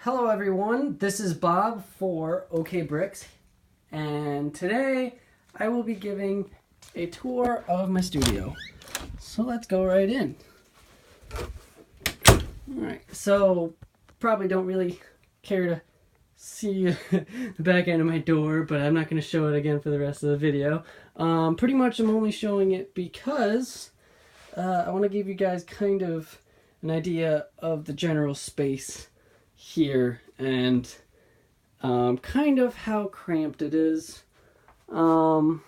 Hello everyone, this is Bob for OKbricks, and today I will be giving a tour of my studio. So let's go right in. Alright, so probably don't really care to see the back end of my door, but I'm not going to show it again for the rest of the video. Pretty much I'm only showing it because I want to give you guys kind of an idea of the general space here and kind of how cramped it is. But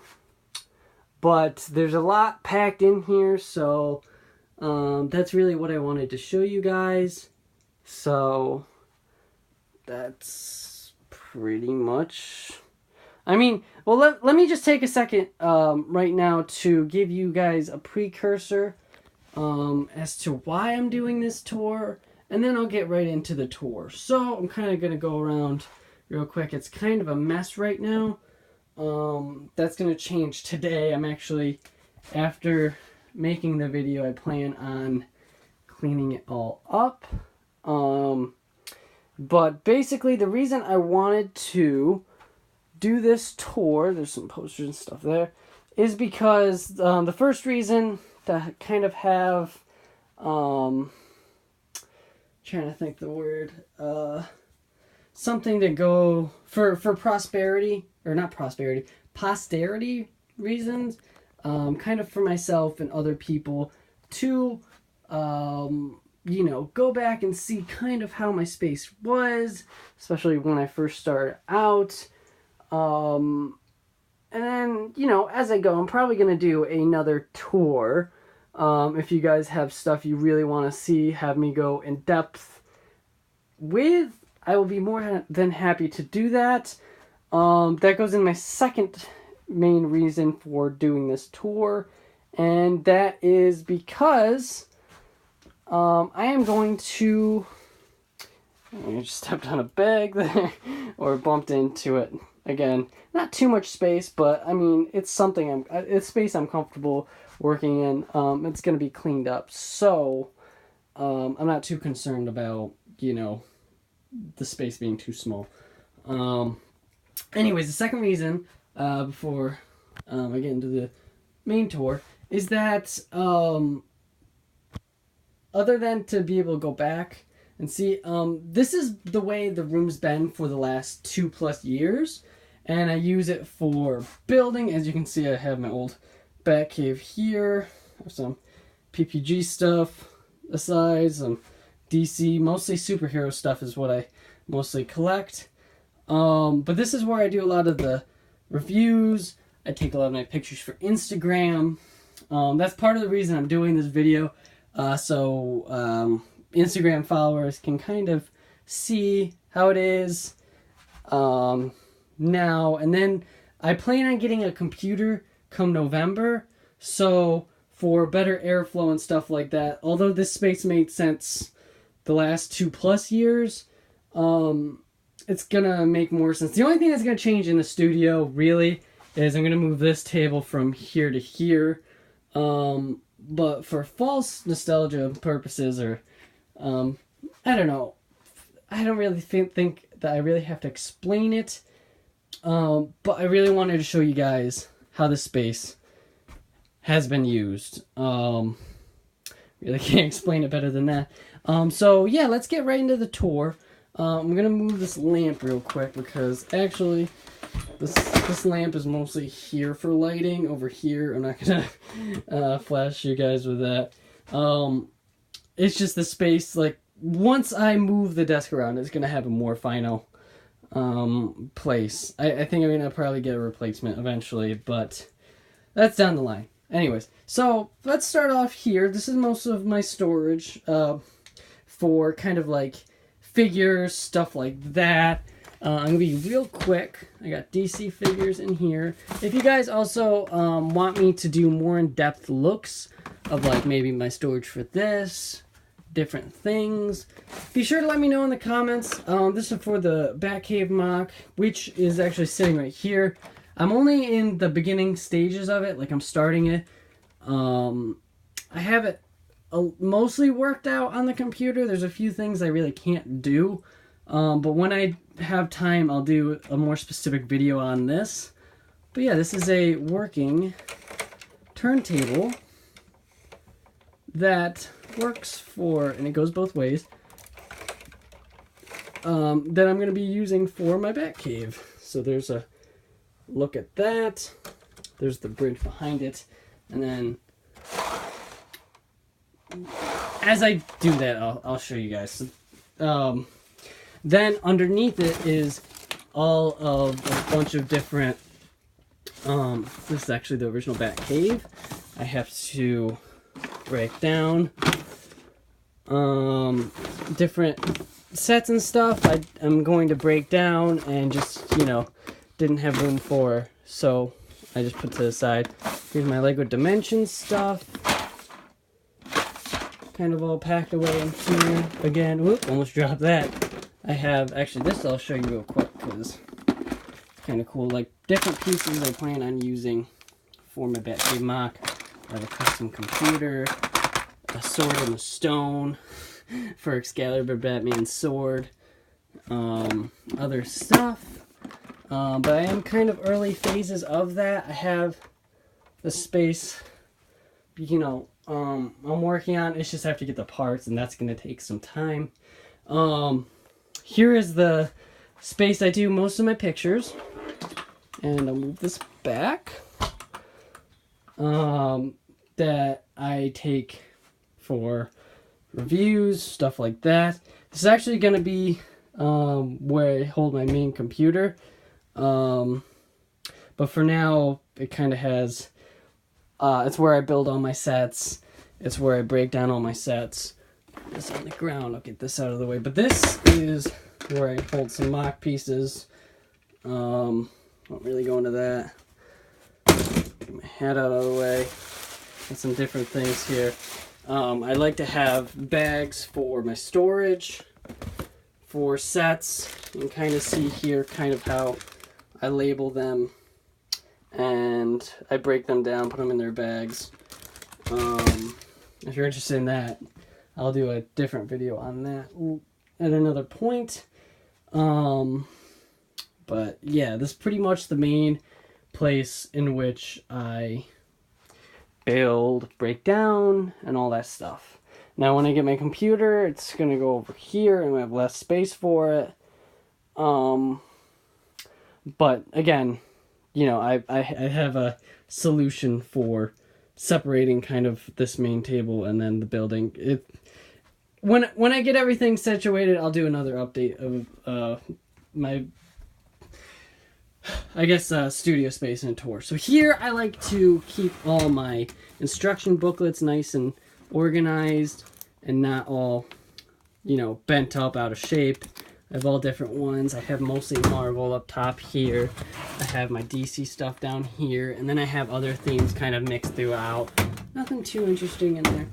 there's a lot packed in here, so that's really what I wanted to show you guys. So that's pretty much, I mean, well, let me just take a second right now to give you guys a precursor as to why I'm doing this tour, and then I'll get right into the tour. So I'm kind of going to go around real quick. It's kind of a mess right now. That's going to change today. I'm actually, after making the video, I plan on cleaning it all up. But basically the reason I wanted to do this tour, there's some posters and stuff there, is because the first reason to kind of have, trying to think the word, something to go for prosperity, or not prosperity, posterity reasons, kind of for myself and other people to, you know, go back and see kind of how my space was, especially when I first started out. And then, you know, as I go, I'm probably going to do another tour. If you guys have stuff you really want to see, have me go in depth with, I will be more than happy to do that. That goes in my second main reason for doing this tour, and that is because I am going to, I just stepped on a bag there, or bumped into it. Again, not too much space, but I mean, it's something, it's space I'm comfortable working in. It's going to be cleaned up, so I'm not too concerned about, you know, the space being too small. Anyways, the second reason, before I get into the main tour, is that other than to be able to go back and see, this is the way the room's been for the last 2+ years, and I use it for building. As you can see, I have my old back cave here, some PPG stuff aside, some DC, mostly superhero stuff is what I mostly collect. But this is where I do a lot of the reviews. I take a lot of my pictures for Instagram. That's part of the reason I'm doing this video, so Instagram followers can kind of see how it is now. And then I plan on getting a computer come November, so for better airflow and stuff like that. Although this space made sense the last 2+ years, it's gonna make more sense. The only thing that's gonna change in the studio really is I'm gonna move this table from here to here. But for false nostalgia purposes, or I don't know, I don't really think that I really have to explain it. But I really wanted to show you guys how this space has been used. Really can't explain it better than that. So yeah, let's get right into the tour. I'm gonna move this lamp real quick because actually this lamp is mostly here for lighting. Over here, I'm not gonna flash you guys with that. It's just the space, like, once I move the desk around, it's gonna have a more final place. I think I'm gonna probably get a replacement eventually, but that's down the line. Anyways, so let's start off here. This is most of my storage for kind of like figures, stuff like that. I'm gonna be real quick. I got DC figures in here. If you guys also want me to do more in-depth looks of like maybe my storage for this, different things, be sure to let me know in the comments. This is for the Batcave mock, which is actually sitting right here. I'm only in the beginning stages of it, like I'm starting it. I have it mostly worked out on the computer. There's a few things I really can't do But when I have time, I'll do a more specific video on this. But yeah, this is a working turntable that works for, and it goes both ways, that I'm going to be using for my bat cave. So there's a look at that. There's the bridge behind it. And then as I do that, I'll show you guys. Then underneath it is all of a bunch of different, this is actually the original bat cave. I have to break down different sets and stuff I'm going to break down and just, didn't have room for, so I just put to the side. Here's my Lego Dimensions stuff, kind of all packed away in here. Again, whoop, almost dropped that. I have, actually this I'll show you real quick because it's kind of cool, like different pieces I plan on using for my bat cave mock. I have a custom computer, a sword and a stone for Excalibur Batman's sword, other stuff. But I am kind of early phases of that. I have the space, I'm working on. It's just I have to get the parts, and that's going to take some time. Here is the space I do most of my pictures, and I'll move this back. That I take for reviews, stuff like that. This is actually going to be where I hold my main computer. But for now, it kind of has, it's where I build all my sets. It's where I break down all my sets. Put this on the ground. I'll get this out of the way. But this is where I hold some mock pieces. Won't really go into that. Get my hat out of the way. And some different things here. I like to have bags for my storage, for sets. You can kind of see here kind of how I label them, and I break them down, put them in their bags. If you're interested in that, I'll do a different video on that at another point. But yeah, this is pretty much the main place in which I build, break down, and all that stuff. Now when I get my computer, it's going to go over here and we have less space for it. But again, I have a solution for separating kind of this main table and then the building. When I get everything situated, I'll do another update of my, I guess, studio space and tour. So here I like to keep all my instruction booklets nice and organized and not all, bent up out of shape. I have all different ones. I have mostly Marvel up top here. I have my DC stuff down here. And then I have other themes kind of mixed throughout. Nothing too interesting in there.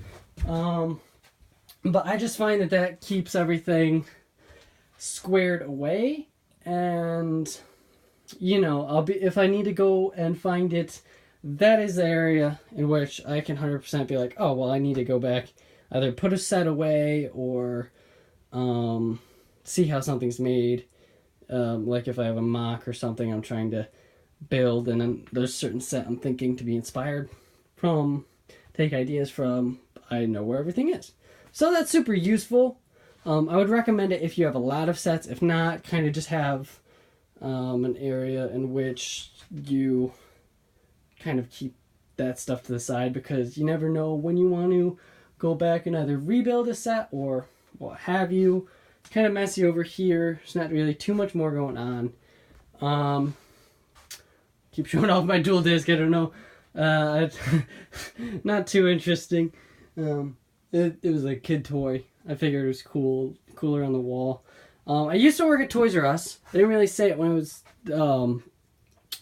But I just find that keeps everything squared away. And, if I need to go and find it, that is the area in which I can 100% be like, oh, well, I need to go back, either put a set away or see how something's made. Like if I have a mock or something I'm trying to build, and then there's a certain set I'm thinking to be inspired from, take ideas from, I know where everything is. So that's super useful. I would recommend it if you have a lot of sets. If not, kind of just have an area in which you kind of keep that stuff to the side, because you never know when you want to go back and either rebuild a set or what have you. It's kind of messy over here. There's not really too much more going on. Keep showing off my dual disc. I don't know. Not too interesting. It was a kid toy. I figured it was cooler on the wall. I used to work at Toys R Us. I didn't really say it when I was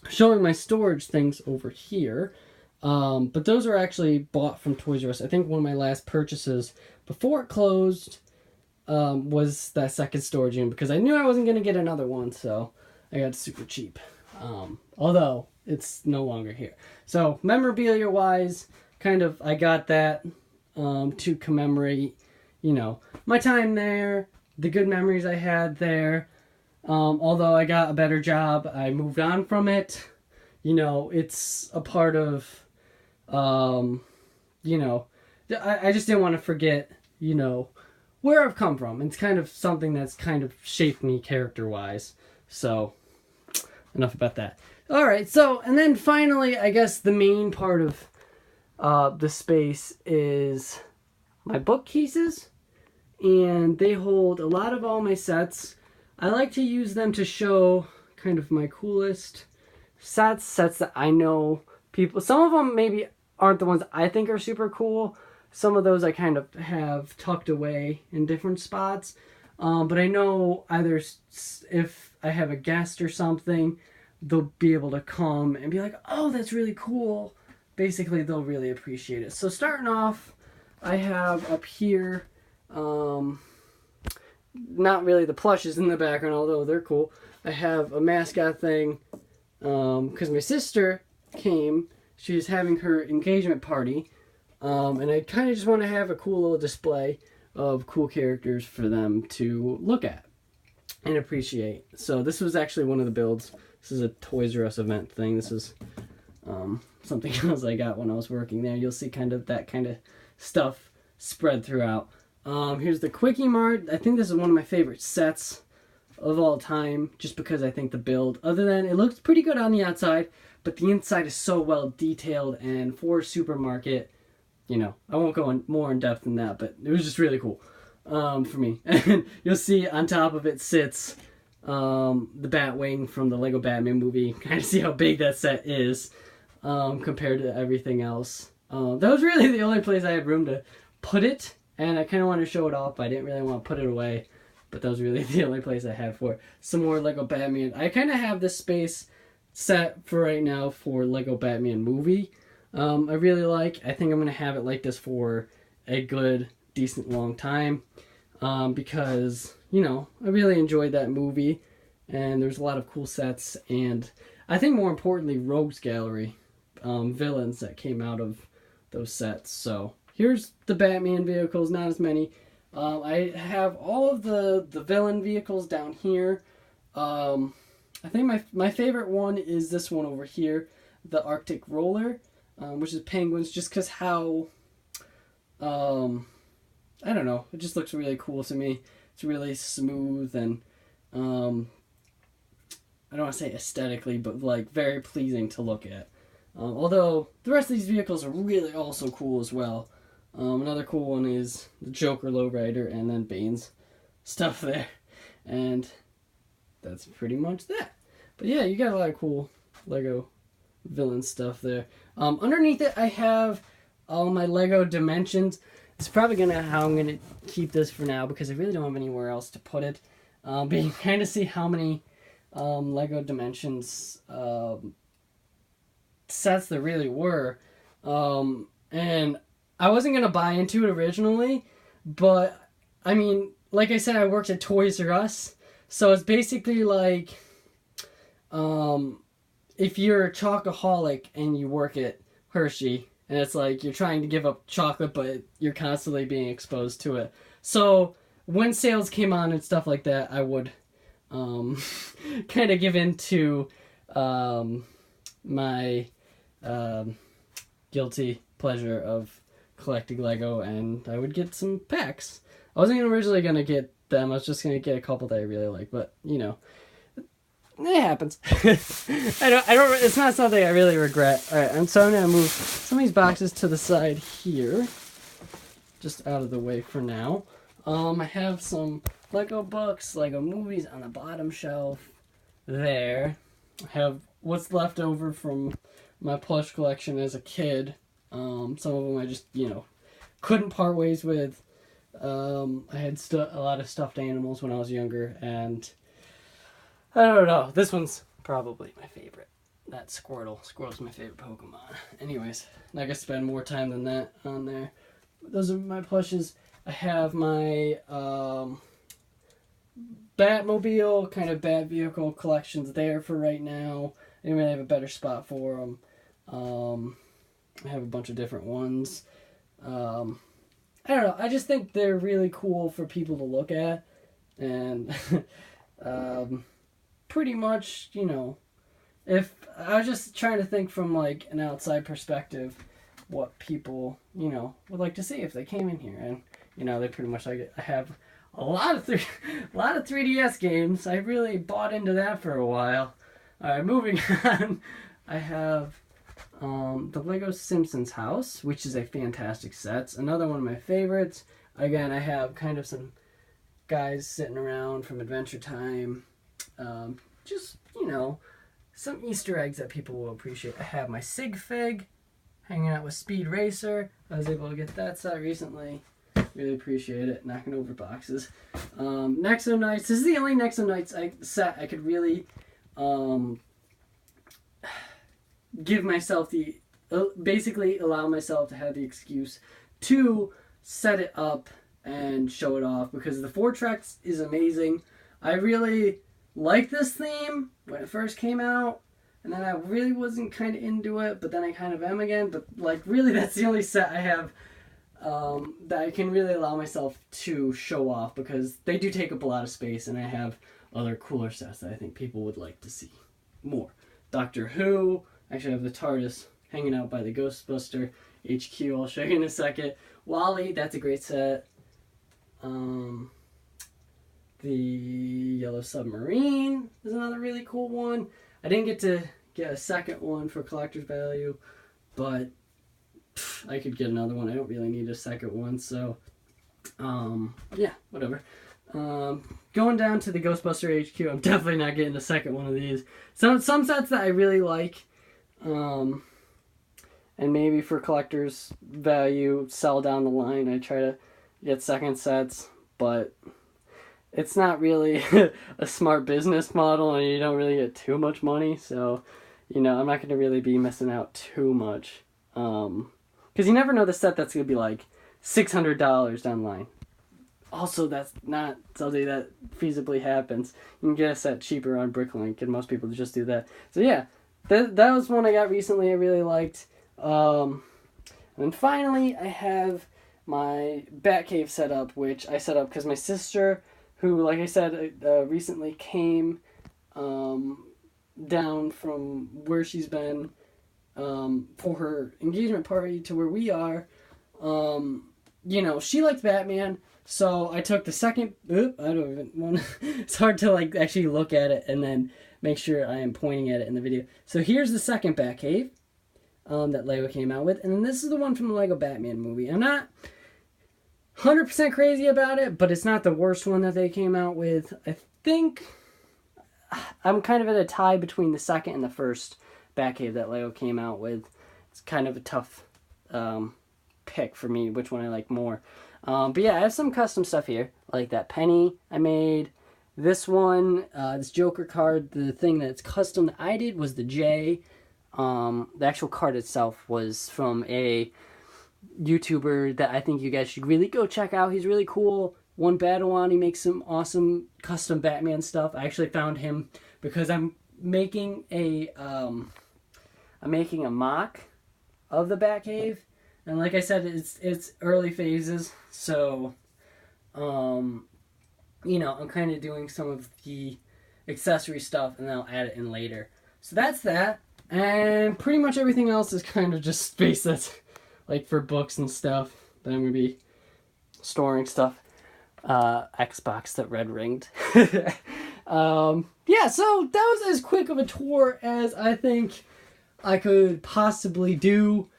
showing my storage things over here. But those were actually bought from Toys R Us. I think one of my last purchases before it closed was that second storage unit, because I knew I wasn't going to get another one, so I got super cheap. Although it's no longer here. So memorabilia wise, kind of I got that to commemorate, my time there, the good memories I had there. Although I got a better job, I moved on from it. You know, it's a part of, you know, I just didn't want to forget, you know, where I've come from. It's kind of something that's kind of shaped me character-wise. So, enough about that. All right, so, and then finally, I guess the main part of the space is my bookcases. And they hold a lot of all my sets. I like to use them to show kind of my coolest sets that I know people... Some of them maybe aren't the ones I think are super cool. Some of those I kind of have tucked away in different spots. But I know either if I have a guest or something, they'll be able to come and be like, oh, that's really cool. Basically, they'll really appreciate it. So starting off, I have up here, not really the plushes in the background, although they're cool. I have a mascot thing, because my sister came. She was having her engagement party, and I kind of just want to have a cool little display of cool characters for them to look at and appreciate. So this was actually one of the builds. This is a Toys R Us event thing. This is something else I got when I was working there. You'll see kind of that kind of stuff spread throughout. Here's the Quickie Mart. I think this is one of my favorite sets of all time, just because I think the build, other than it looks pretty good on the outside, but the inside is so well detailed, and for a supermarket, you know, I won't go more in depth than that, but it was just really cool for me. And you'll see on top of it sits the Batwing from the Lego Batman movie. Kind of see how big that set is compared to everything else. That was really the only place I had room to put it, and I kind of wanted to show it off, but I didn't really want to put it away. But that was really the only place I had for it. Some more Lego Batman. I kind of have this space set for right now for Lego Batman movie. I really like. I think I'm going to have it like this for a good, decent long time. Because, you know, I really enjoyed that movie. And there's a lot of cool sets. And I think more importantly, Rogues Gallery villains that came out of those sets. So here's the Batman vehicles. Not as many. I have all of the villain vehicles down here. I think my favorite one is this one over here, the Arctic Roller, which is penguins, just because how, I don't know, it just looks really cool to me. It's really smooth and, I don't want to say aesthetically, but like very pleasing to look at. Although the rest of these vehicles are really also cool as well. Another cool one is the Joker Lowrider and then Bane's stuff there. And that's pretty much that. But yeah, you got a lot of cool Lego villain stuff there. Underneath it, I have all my Lego Dimensions. It's probably how I'm going to keep this for now because I really don't have anywhere else to put it. But you can kind of see how many Lego Dimensions sets there really were. And I wasn't going to buy into it originally, but, I mean, like I said, I worked at Toys R Us, so it's basically like, if you're a chocoholic and you work at Hershey, and it's like you're trying to give up chocolate, but you're constantly being exposed to it. So, when sales came on and stuff like that, I would, kind of give in to, my, guilty pleasure of collecting Lego, and I would get some packs. I wasn't originally going to get them, I was just going to get a couple that I really like, but, you know, it happens. I don't, it's not something I really regret. Alright, and so I'm going to move some of these boxes to the side here, just out of the way for now. I have some Lego books, Lego movies on the bottom shelf there. I have what's left over from my plush collection as a kid. Some of them I just, you know, couldn't part ways with. I had a lot of stuffed animals when I was younger, and I don't know. This one's probably my favorite. That Squirtle. Squirtle's my favorite Pokemon. Anyways, I could spend more time than that on there. Those are my plushes. I have my Batmobile, kind of Bat vehicle collections there for right now. I didn't really have a better spot for them. I have a bunch of different ones. I don't know. I just think they're really cool for people to look at. And pretty much, you know, if I was just trying to think from like an outside perspective, what people, you know, would like to see if they came in here. And, you know, they pretty much like it. I have a lot of 3DS games. I really bought into that for a while. All right, moving on. I have the Lego Simpsons house, which is a fantastic set. It's another one of my favorites. Again, I have kind of some guys sitting around from Adventure Time. Just, you know, some Easter eggs that people will appreciate. I have my Sig Fig hanging out with Speed Racer. I was able to get that set recently. Really appreciate it. Knocking over boxes. Nexo Knights. This is the only Nexo Knights set I could really give myself the... basically allow myself to have the excuse to set it up and show it off, because the 4-tracks is amazing. I really liked this theme when it first came out, and then I really wasn't kind of into it, but then I kind of am again. But like, really, that's the only set I have that I can really allow myself to show off, because they do take up a lot of space, and I have other cooler sets that I think people would like to see more. Doctor Who. Actually, I have the TARDIS hanging out by the Ghostbuster HQ. I'll show you in a second. Wally, that's a great set. The Yellow Submarine is another really cool one. I didn't get to get a second one for collector's value, but I could get another one. I don't really need a second one, so yeah, whatever. Going down to the Ghostbuster HQ, I'm definitely not getting a second one of these. Some sets that I really like, and maybe for collector's value, sell down the line. I try to get second sets, but it's not really a smart business model, and you don't really get too much money. So, you know, I'm not going to really be missing out too much. Because you never know the set that's going to be like $600 down the line. Also, that's not something that feasibly happens. You can get a set cheaper on Bricklink, and most people just do that. So yeah, that was one I got recently I really liked. And then finally, I have my Batcave set up, which I set up because my sister, who, like I said, recently came down from where she's been for her engagement party to where we are. You know, she liked Batman, so I took the second... I don't even want to... It's hard to, like, actually look at it and then make sure I am pointing at it in the video. So here's the second Batcave that Lego came out with. And then this is the one from the Lego Batman movie. I'm not 100% crazy about it, but it's not the worst one that they came out with. I think I'm kind of at a tie between the second and the first Batcave that Lego came out with. It's kind of a tough pick for me, which one I like more. But yeah, I have some custom stuff here, like that penny I made. This one, this Joker card, the thing that's custom that I did was the J. The actual card itself was from a YouTuber that I think you guys should really go check out. He's really cool. OneBadawan, he makes some awesome custom Batman stuff. I actually found him because I'm making a mock of the Batcave. And like I said, it's early phases, so, you know, I'm kind of doing some of the accessory stuff, and then I'll add it in later. So that's that, and pretty much everything else is kind of just space that's, like, for books and stuff, that I'm going to be storing stuff. Xbox that red ringed. Yeah, so that was as quick of a tour as I think I could possibly do.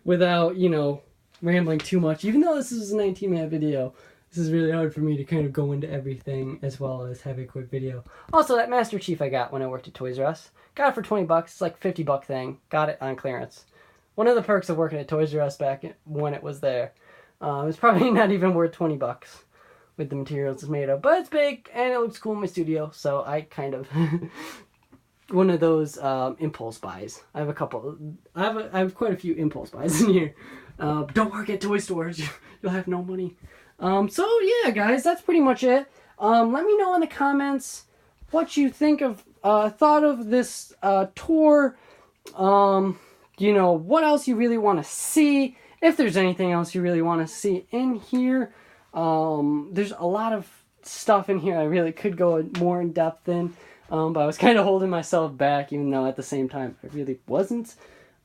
Without, you know, rambling too much. Even though this is a 19-minute video, this is really hard for me to kind of go into everything as well as have a quick video. Also, that Master Chief I got when I worked at Toys R Us. Got it for $20. It's like a $50 thing. Got it on clearance. One of the perks of working at Toys R Us back when it was there. It's probably not even worth $20 with the materials it's made of. But it's big, and it looks cool in my studio, so I kind of... one of those impulse buys. I have a couple. I have quite a few impulse buys in here. Don't work at toy stores. You'll have no money. So yeah, guys, that's pretty much it. Let me know in the comments what you think of thought of this tour. You know, what else you really want to see. If there's anything else you really want to see in here. There's a lot of stuff in here I really could go more in depth in, but I was kind of holding myself back, even though at the same time I really wasn't.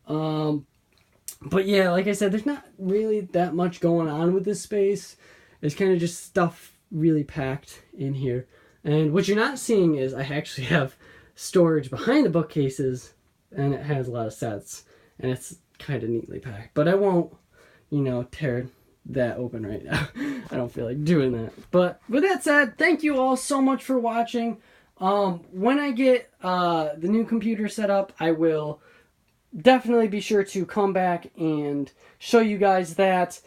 But yeah, like I said, there's not really that much going on with this space. It's kind of just stuff really packed in here. And what you're not seeing is I actually have storage behind the bookcases, and it has a lot of sets, and it's kind of neatly packed. But I won't, tear that open right now. I don't feel like doing that. But with that said, thank you all so much for watching. When I get the new computer set up, I will definitely be sure to come back and show you guys that.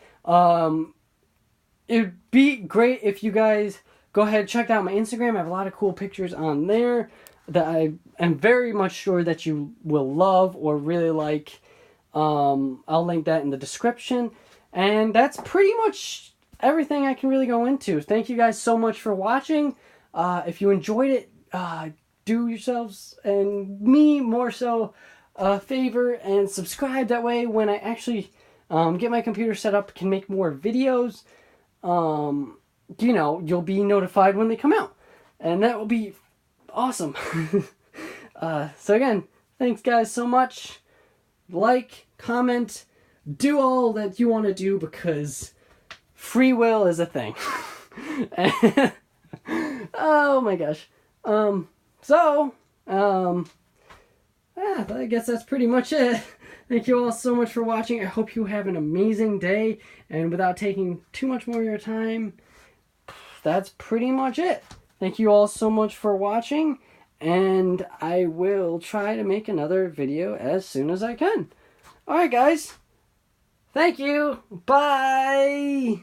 It'd be great if you guys go ahead and check out my Instagram. I have a lot of cool pictures on there that I am very much sure that you will love or really like. I'll link that in the description. And that's pretty much everything I can really go into. Thank you guys so much for watching. If you enjoyed it, do yourselves and me more so a favor and subscribe. That way when I actually get my computer set up, can make more videos, you'll be notified when they come out. And that will be awesome. So again, thanks guys so much. Like, comment, do all that you want to do, because free will is a thing. Oh my gosh. I guess that's pretty much it. Thank you all so much for watching. I hope you have an amazing day. And without taking too much more of your time, that's pretty much it. Thank you all so much for watching. And I will try to make another video as soon as I can. Alright guys. Thank you. Bye.